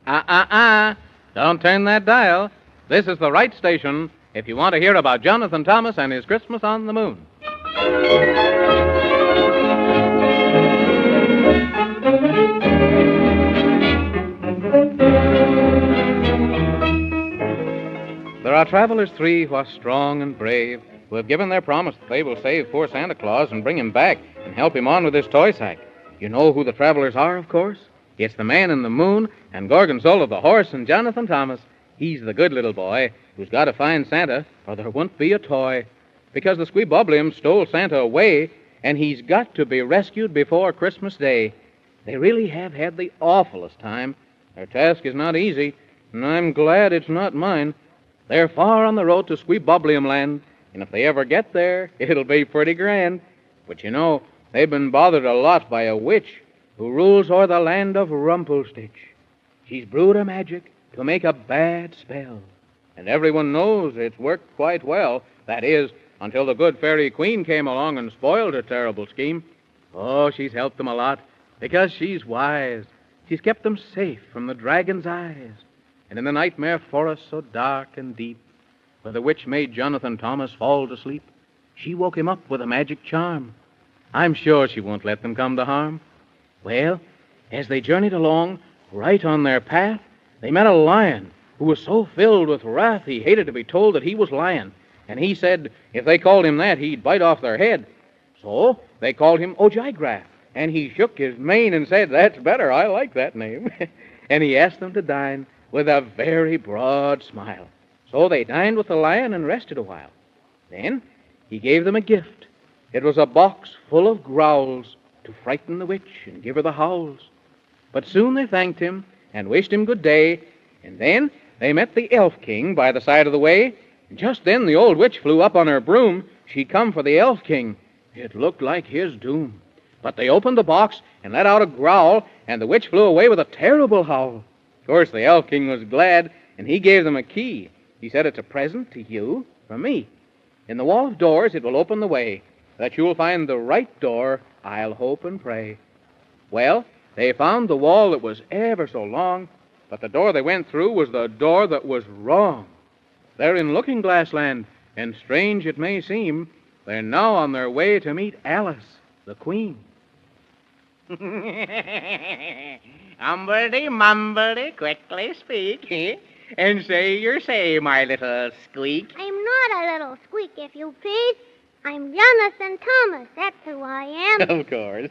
Don't turn that dial. This is the right station if you want to hear about Jonathan Thomas and his Christmas on the Moon. There are travelers three who are strong and brave, who have given their promise that they will save poor Santa Claus and bring him back and help him on with his toy sack. You know who the travelers are, of course? It's the Man in the Moon and Gorgonzola the horse and Jonathan Thomas. He's the good little boy who's got to find Santa or there won't be a toy. Because the Squeebobliums stole Santa away, and he's got to be rescued before Christmas Day. They really have had the awfulest time. Their task is not easy, and I'm glad it's not mine. They're far on the road to Squeeboblium land, and if they ever get there, it'll be pretty grand. But you know, they've been bothered a lot by a witch who rules o'er the land of Rumpelstitch. She's brewed her magic to make a bad spell, and everyone knows it's worked quite well. That is, until the good fairy queen came along and spoiled her terrible scheme. Oh, she's helped them a lot, because she's wise. She's kept them safe from the dragon's eyes. And in the nightmare forest so dark and deep, where the witch made Jonathan Thomas fall to sleep, she woke him up with a magic charm. I'm sure she won't let them come to harm. Well, as they journeyed along, right on their path, they met a lion who was so filled with wrath he hated to be told that he was lion. And he said if they called him that, he'd bite off their head. So they called him Ojigraph, and he shook his mane and said, "That's better, I like that name." And he asked them to dine with a very broad smile. So they dined with the lion and rested a while. Then he gave them a gift. It was a box full of growls to frighten the witch and give her the howls. But soon they thanked him and wished him good day, and then they met the Elf King by the side of the way. Just then the old witch flew up on her broom. She'd come for the Elf King. It looked like his doom. But they opened the box and let out a growl, and the witch flew away with a terrible howl. Of course, the Elf King was glad, and he gave them a key. He said, "It's a present to you from me. In the wall of doors it will open the way, that you'll find the right door, I'll hope and pray." Well, they found the wall that was ever so long, but the door they went through was the door that was wrong. They're in Looking Glass Land, and strange it may seem, they're now on their way to meet Alice, the Queen. Umbledy mumbledy, quickly speak, and say your say, my little squeak. I'm not a little squeak, if you please. I'm Jonathan Thomas, that's who I am. Of course.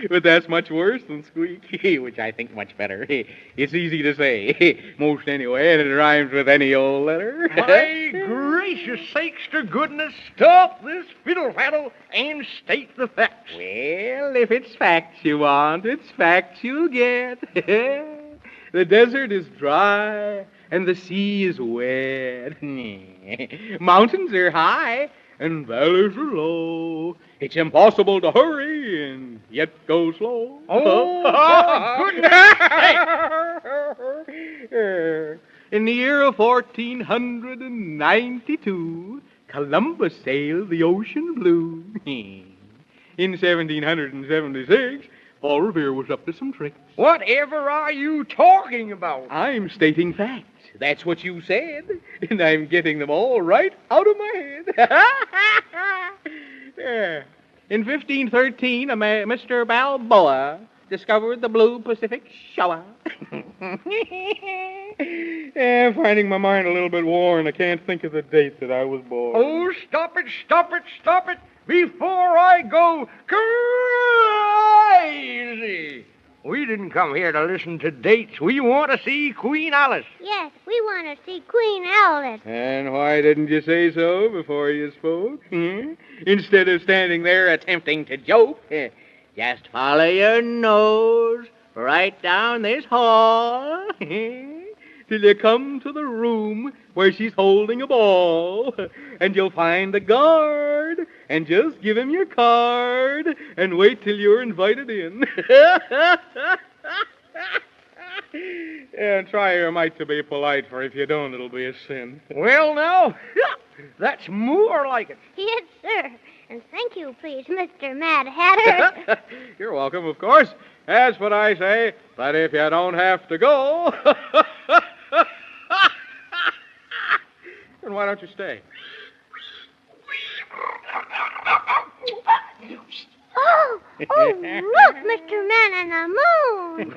But that's much worse than squeak, which I think much better. It's easy to say, most anyway, and it rhymes with any old letter. My gracious sakes to goodness, stop this fiddle-faddle and state the facts. Well, if it's facts you want, it's facts you'll get. The desert is dry, and the sea is wet. Mountains are high, and valleys are low. It's impossible to hurry and yet go slow. Oh, goodness! In the year of 1492, Columbus sailed the ocean blue. In 1776, Paul Revere was up to some tricks. Whatever are you talking about? I'm stating facts. That's what you said, and I'm getting them all right out of my head. Yeah. In 1513, Mr. Balboa discovered the blue Pacific Shower. Yeah, I'm finding my mind a little bit worn. I can't think of the date that I was born. Oh, stop it, before I go crazy. We didn't come here to listen to dates. We want to see Queen Alice. Yes, we want to see Queen Alice. And why didn't you say so before you spoke? Instead of standing there attempting to joke, just follow your nose right down this hall till you come to the room where she's holding a ball, and you'll find a guard, and just give him your card and wait till you're invited in. And try your might to be polite, for if you don't, it'll be a sin. Well, now, that's more like it. Yes, sir. And thank you, please, Mr. Mad Hatter. You're welcome, of course. That's what I say. But if you don't have to go, then why don't you stay? Oh, look, Mr. Man in the Moon.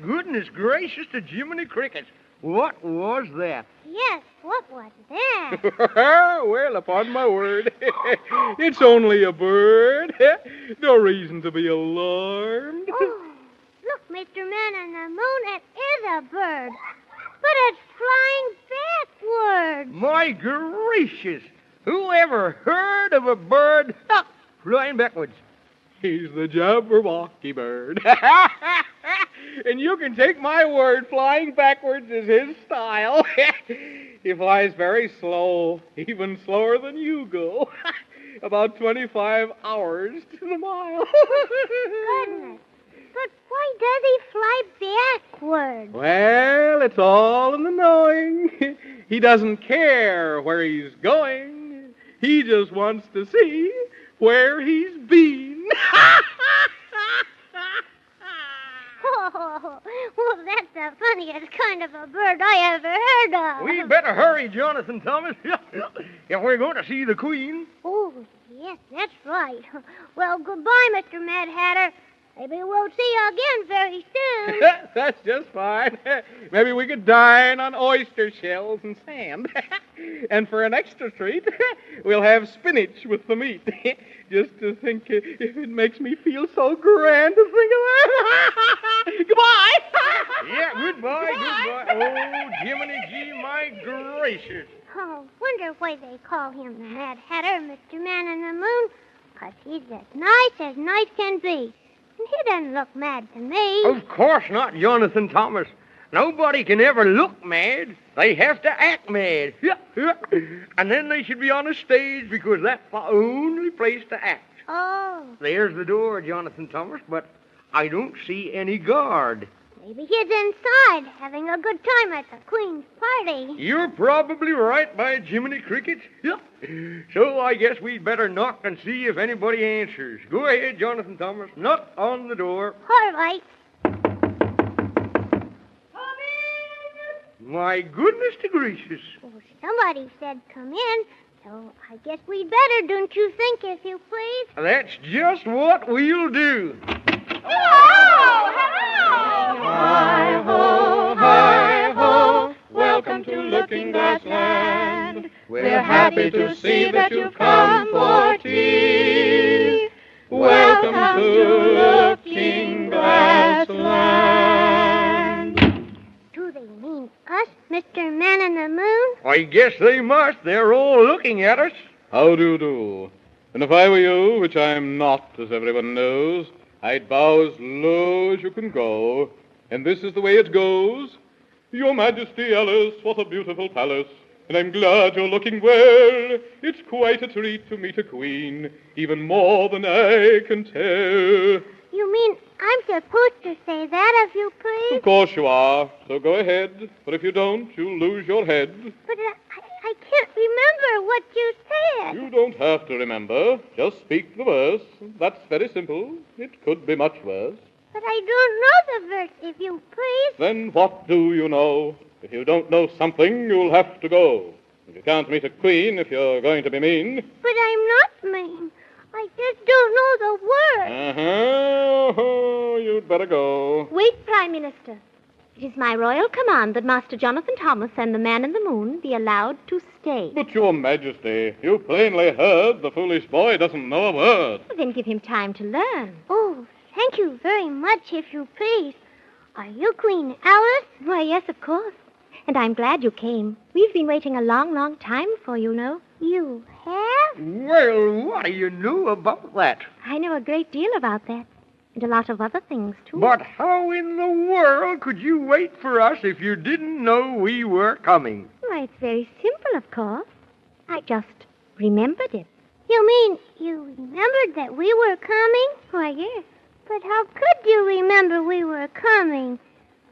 Goodness gracious to Jiminy Cricket. What was that? Yes, what was that? Well, upon my word, it's only a bird. No reason to be alarmed. Oh, look, Mr. Man in the Moon, it is a bird. But it's flying backwards. My gracious. Who ever heard of a bird flying backwards? He's the Jabberwocky bird. And you can take my word, flying backwards is his style. He flies very slow, even slower than you go. About 25 hours to the mile. Goodness. But why does he fly backwards? Well, it's all in the knowing. He doesn't care where he's going. He just wants to see where he's been. Oh, well, that's the funniest kind of a bird I ever heard of. We better hurry, Jonathan Thomas, if we're going to see the Queen. Oh, yes, that's right. Well, goodbye, Mr. Mad Hatter. Maybe we'll see you again very soon. That's just fine. Maybe we could dine on oyster shells and sand. And for an extra treat, we'll have spinach with the meat. Just to think if it makes me feel so grand to think of that. Goodbye. Yeah, goodbye. Oh, Jiminy G, my gracious. Oh, wonder why they call him the Mad Hatter, Mr. Man in the Moon. 'Cause he's as nice can be. And he doesn't look mad to me. Of course not, Jonathan Thomas. Nobody can ever look mad. They have to act mad. And then they should be on a stage because that's the only place to act. Oh, There's the door, Jonathan Thomas, but I don't see any guard. maybe he's inside having a good time at the Queen's party. You're probably right, by Jiminy Cricket. So I guess we'd better knock and see if anybody answers. Go ahead, Jonathan Thomas. Knock on the door. All right. My goodness to gracious. Well, somebody said come in, so I guess we'd better, don't you think, if you please? That's just what we'll do. Hello! Hi ho, welcome to Looking Glass Land. We're happy to see that you've come for tea. Welcome to Looking Glass Land. Do they mean us, Mr. Man in the Moon? I guess they must. They're all looking at us. How do you do? And if I were you, which I'm not, as everyone knows, I'd bow as low as you can go. And this is the way it goes. Your Majesty, Alice, what a beautiful palace. And I'm glad you're looking well. It's quite a treat to meet a queen, even more than I can tell. You mean I'm supposed to say that, if you please? Of course you are, so go ahead. But if you don't, you'll lose your head. But I can't remember what you said. You don't have to remember. Just speak the verse. That's very simple. It could be much worse. But I don't know the verse, if you please. Then what do you know? If you don't know something, you'll have to go. And you can't meet a queen if you're going to be mean. But I'm not mean. I just don't know the word. Uh-huh. You'd better go. Wait, Prime Minister. It is my royal command that Master Jonathan Thomas and the Man in the Moon be allowed to stay. But, Your Majesty, you plainly heard the foolish boy doesn't know a word. Then give him time to learn. Oh, thank you very much, if you please. Are you Queen Alice? Why, yes, of course. And I'm glad you came. We've been waiting a long, long time for you, know. You have? Well, what do you know about that? I know a great deal about that. And a lot of other things, too. But how in the world could you wait for us if you didn't know we were coming? Why, it's very simple, of course. I just remembered it. You mean you remembered that we were coming? Why, yes. But how could you remember we were coming?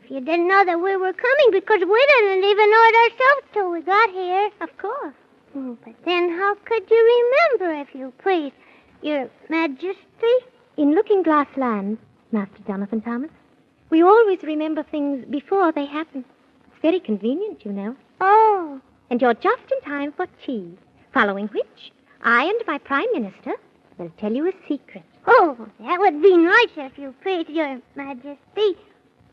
If you didn't know that we were coming, because we didn't even know it ourselves till we got here. Of course. But then how could you remember, if you please? Your Majesty? In Looking Glass Land, Master Jonathan Thomas, we always remember things before they happen. It's very convenient, you know. Oh, And you're just in time for tea, following which I and my Prime Minister will tell you a secret. oh, that would be nicer if you please, Your Majesty.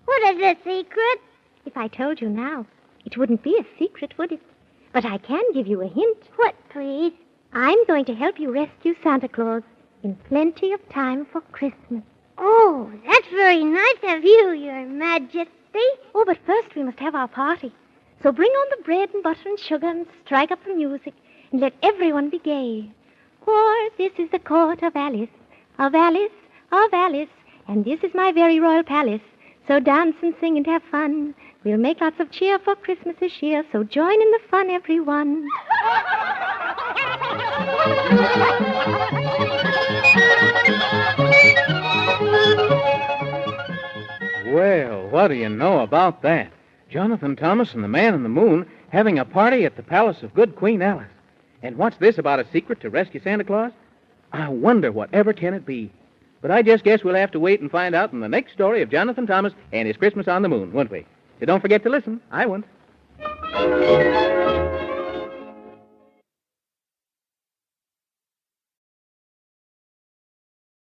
What is the secret? If I told you now, it wouldn't be a secret, would it? But I can give you a hint. What, please? I'm going to help you rescue Santa Claus in plenty of time for Christmas. Oh, that's very nice of you, Your Majesty. Oh, but first we must have our party. So bring on the bread and butter and sugar and strike up the music and let everyone be gay. For this is the court of Alice, of Alice, of Alice, and this is my very royal palace. So dance and sing and have fun. We'll make lots of cheer for Christmas this year, so join in the fun, everyone. Well, what do you know about that? Jonathan Thomas and the Man in the Moon having a party at the palace of good Queen Alice. And what's this about a secret to rescue Santa Claus? I wonder whatever can it be. But I just guess we'll have to wait and find out in the next story of Jonathan Thomas and his Christmas on the Moon, won't we? So don't forget to listen. I won't.